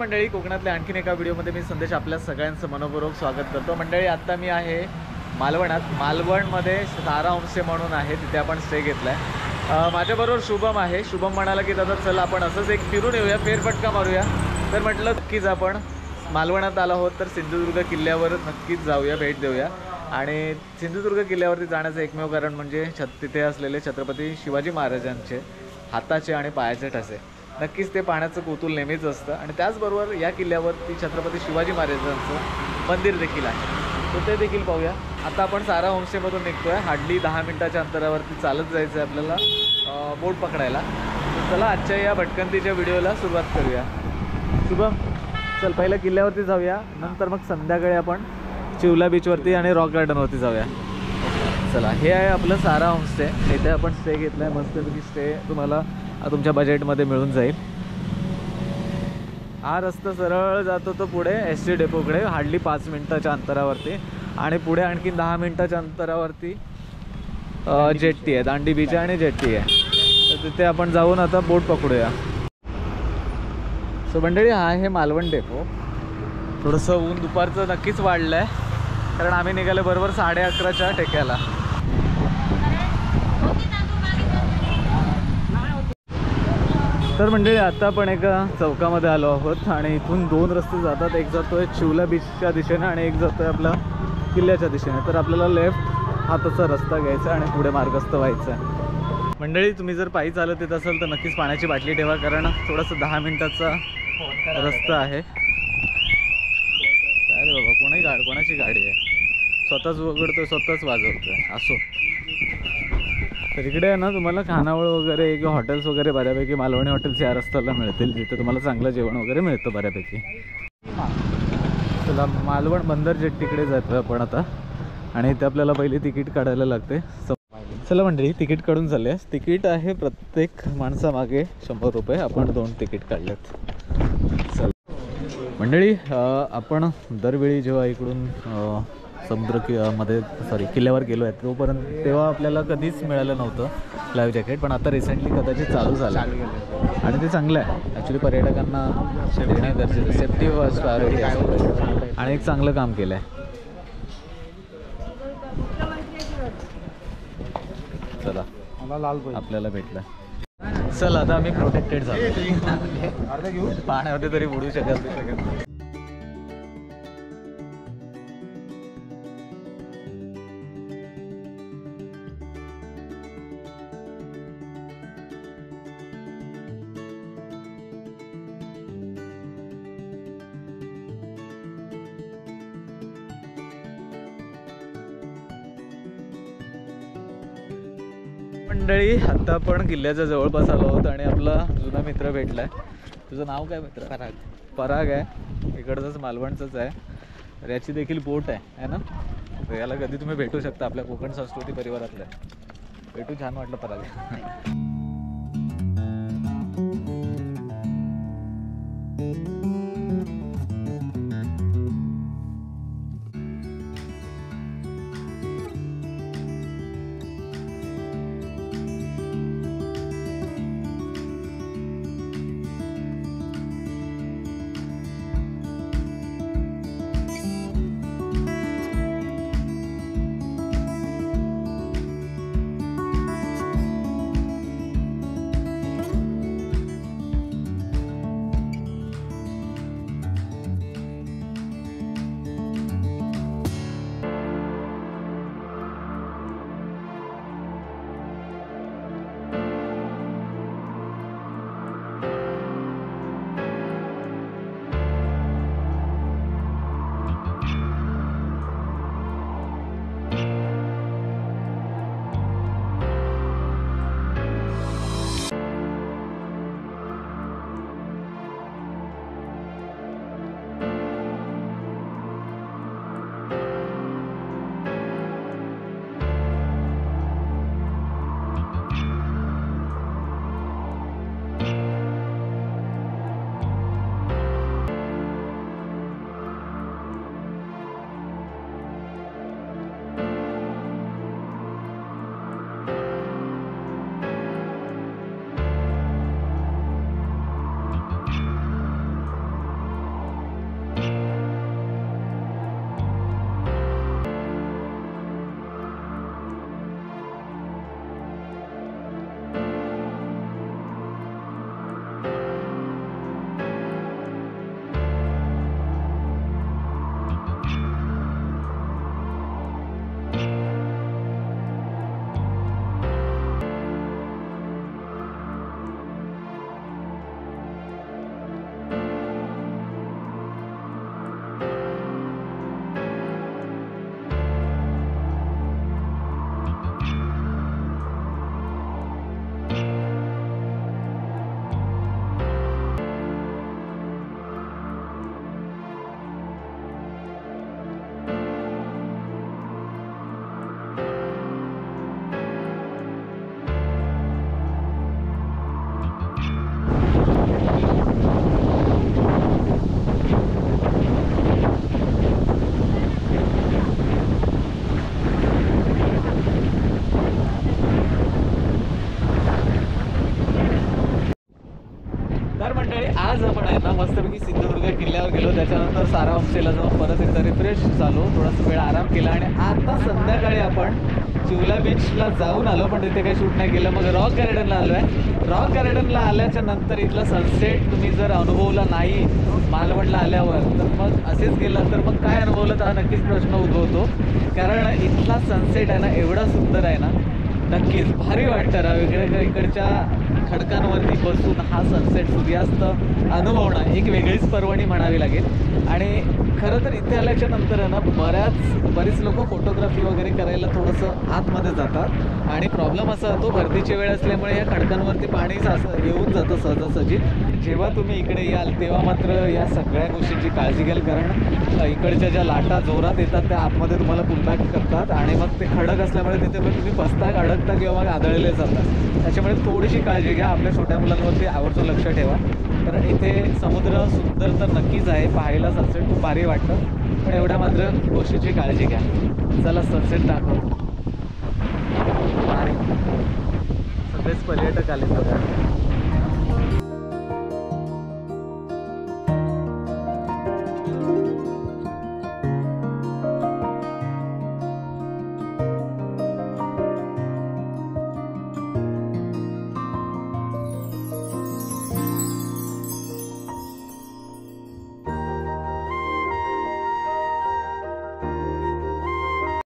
मंडळी, कोकणातल्या आणखीन एका व्हिडिओमध्ये मी संदेश आपल्या सगळ्यांचं मनपूर्वक स्वागत करतो। मंडळी, आता मी आहे मालवणात। मालवणमध्ये सारा होमस्टे म्हणून आहे, तिथे आपण स्टे घेतला आहे। माझ्याबरोबर शुभम आहे। शुभम म्हणाला की दादा चल आपण असंच एक फिरून येऊया, फेरफटका मारूया। तर म्हटलं नक्कीच आपण मालवणात आलो आहोत तर सिंधुदुर्ग किल्ल्यावर नक्कीच जाऊया, भेट देऊया। आणि सिंधुदुर्ग किल्ल्यावरती जाण्याचं एकमेव कारण म्हणजे तिथे असलेले छत्रपती शिवाजी महाराजांचे हाताचे आणि पायाचे ठसे, नक्कीच ते पाहण्याचं कौतूहल नेहमीच असतं। आणि त्याचबरोबर या किल्ल्यावरती छत्रपती शिवाजी महाराजांचं मंदिर देखील आहे, तर ते देखील पाहूया। आता आपण सारा होमस्टेमधून निघतो आहे। हार्डली 10 मिनिटाच्या अंतरावरती चालत जायचं आहे आपल्याला बोट पकडायला। तर चला आजच्या या भटकंतीच्या व्हिडिओला सुरुवात करूया। शुभम, चल पहिलं किल्ल्यावरती जाऊया, नंतर मग संध्याकाळी आपण चिवला बीचवरती आणि रॉक गार्डनवरती जाऊया। चला, हे आहे आपलं सारा होमस्टे। इथे आपण स्टे घेतला आहे, मस्तपैकी स्टे तुम्हाला तुमच्या बजेटमध्ये मिळून जाईल। हा रस्ता सरळ जातो तो पुढे ST डेपोकडे, हार्डली 5 मिनिटाच्या अंतरावरती। आणि पुढे आणखी 10 मिनिटाच्या अंतरावरती जेट्टी आहे, दांडी बीच आणि जेट्टी आहे। तर तिथे आपण जाऊन आता बोट पकडूया। सो मंडळी, हा आहे मालवण डेपो। थोडंसं ऊन दुपारचं नक्कीच वाढलं आहे, कारण आम्ही निघाले बरोबर 11:30च्या टेक्याला। तर मंडळी, आता आपण एका चौकामध्ये आलो आहोत आणि इथून 2 रस्ते जातात। एक जातोय चिवला बीचच्या दिशेने आणि एक जातोय आपला किल्ल्याच्या दिशेने। तर आपल्याला लेफ्ट हाताचा रस्ता घ्यायचा आणि पुढे मार्गस्थ व्हायचं आहे। मंडळी, तुम्ही जर पायी चालत येत असाल तर नक्कीच पाण्याची बाटली ठेवा, कारण थोडंसं 10 मिनिटाचा रस्ता आहे। अरे बाबा, कोणाची गाडी आहे? स्वतःच उघडतोय, स्वतःच वाजवतोय, असो। तर इकडे आहे ना तुम्हाला खानावळ वगैरे किंवा हॉटेल्स वगैरे बऱ्यापैकी मालवणी हॉटेल्स या रस्त्याला मिळतील, जिथे तुम्हाला चांगलं जेवण वगैरे मिळतं बऱ्यापैकी। चला, मालवण बंदर जेट्टीकडे जातो आपण आता, आणि इथे आपल्याला पहिली तिकीट काढायला लागते। चला मंडळी, तिकीट काढून चालले। तिकीट आहे प्रत्येक माणसामागे 100 रुपये। आपण 2 तिकीट काढलेत। चल मंडळी, आपण दरवेळी जेव्हा इकडून किल्ल्यावर गेलो आहे तेव्हा आपल्याला कधीच मिळालं नव्हतं लाईव्ह जॅकेट, पण आता रिसेंटली कदाचित चालू झालं आणि ते चांगलं आहे। ॲक्च्युली पर्यटकांना देणं गरजेचं, सेफ्टी फर्स्ट प्रायोरिटी आहे आणि एक चांगलं काम केलं आहे। चला, आपल्याला भेटलं। चल, आता आम्ही प्रोटेक्टेड झालो, पाण्यामध्ये तरी बुडू शकत नाही। मंडळी, आता आपण किल्ल्याच्या जवळपास आलो आहोत आणि आपला जुना मित्र भेटलाय। तुझं नाव काय मित्र? पराग आहे, इकडचंच मालवणचंच आहे। तर याची देखील बोट आहे ना, तर याला कधी तुम्ही भेटू शकता, आपल्या कोकण संस्कृती परिवारातलं भेटू। छान वाटलं पराग। गेलो. त्याच्यानंतर सारा होमस्टेला जाऊन परत एकदा रिफ्रेश झालो, थोडासा वेळ आराम केला आणि आता संध्याकाळी आपण चिवला बीचला जाऊन आलो, पण तिथे काही शूट नाही केलं. मग रॉक गार्डनला आलो आहे. रॉक गार्डनला आल्याच्या नंतर इथला सनसेट तुम्ही जर अनुभवला नाही मालवणला आल्यावर, तर मग असेच गेलं तर मग काय अनुभवलं तर हा नक्कीच प्रश्न उद्भवतो. कारण इथला सनसेट आहे ना एवढा सुंदर आहे ना, नक्कीच भारी वाटतं ना वेगळ्या इकडच्या खडकांवरती बसून हा सनसेट सूर्यास्त अनुभवणं एक वेगळीच पर्वणी म्हणावी लागेल. आणि खरं तर इथे आल्याच्या नंतर आहे ना बरीच लोक फोटोग्राफी वगैरे करायला थोडंसं आतमध्ये जातात आणि प्रॉब्लेम असा होतो गर्दीची वेळ असल्यामुळे या खडकांवरती पाणी येऊन जातं सहजासहजी. जेव्हा तुम्ही इकडे याल तेव्हा मात्र या सगळ्या गोष्टींची काळजी घ्याल, कारण इकडच्या ज्या लाटा जोरात येतात त्या आतमध्ये तुम्हाला पुलबॅक करतात आणि मग ते खडक असल्यामुळे तिथे पण तुम्ही बसता अडकता किंवा मग आदळले जातात. त्याच्यामुळे थोडीशी काळजी घ्या. आपल्या छोट्या मुलांवरती आवर्जून लक्ष ठेवा, कारण इथे समुद्र सुंदर तर नक्कीच आहे, पाहायला सनसेट खूप भारी वाटतं, पण एवढ्या मात्र गोष्टीची काळजी घ्या. चला सनसेट दाखवतो. सगळेच पर्यटक आले बघा.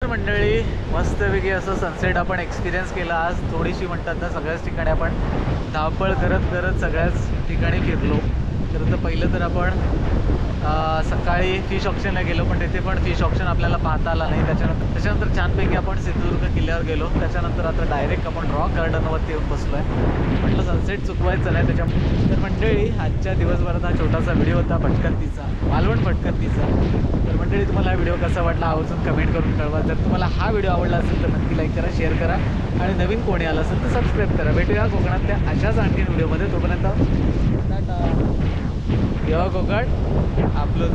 मंडळी मस्तपैकी असं सनसेट आपण एक्सपिरियन्स केला आज. थोडीशी म्हणतात ना सगळ्याच ठिकाणी आपण धावपळ करत करत सगळ्याच ठिकाणी फिरलो. तर पहिलं तर आपण सकाळी फिश ऑप्शनला गेलो, पण तिथे पण फिश ऑप्शन आपल्याला पाहता आला नाही. त्याच्यानंतर छानपैकी आपण सिंधुदुर्ग किल्ल्यावर गेलो. त्याच्यानंतर आता डायरेक्ट आपण रॉक गार्डनवरती येऊन बसलो आहे. म्हटलं सनसेट चुकवायचं नाही त्याच्यामुळे. तर मंडळी आजच्या दिवसभरात हा छोटासा व्हिडिओ होता भटकंतीचा, मालवण भटकंतीचा. तर मंडळी तुम्हाला हा व्हिडिओ कसा वाटला आवर्जून कमेंट करून कळवा. जर तुम्हाला हा व्हिडिओ आवडला असेल तर नक्की लाईक करा, शेअर करा आणि नवीन कोणी आलं असेल तर सबस्क्राईब करा. भेटूया कोकणातल्या अशाच आणखीन व्हिडिओमध्ये. तोपर्यंत टाटा. कोकण आपलं.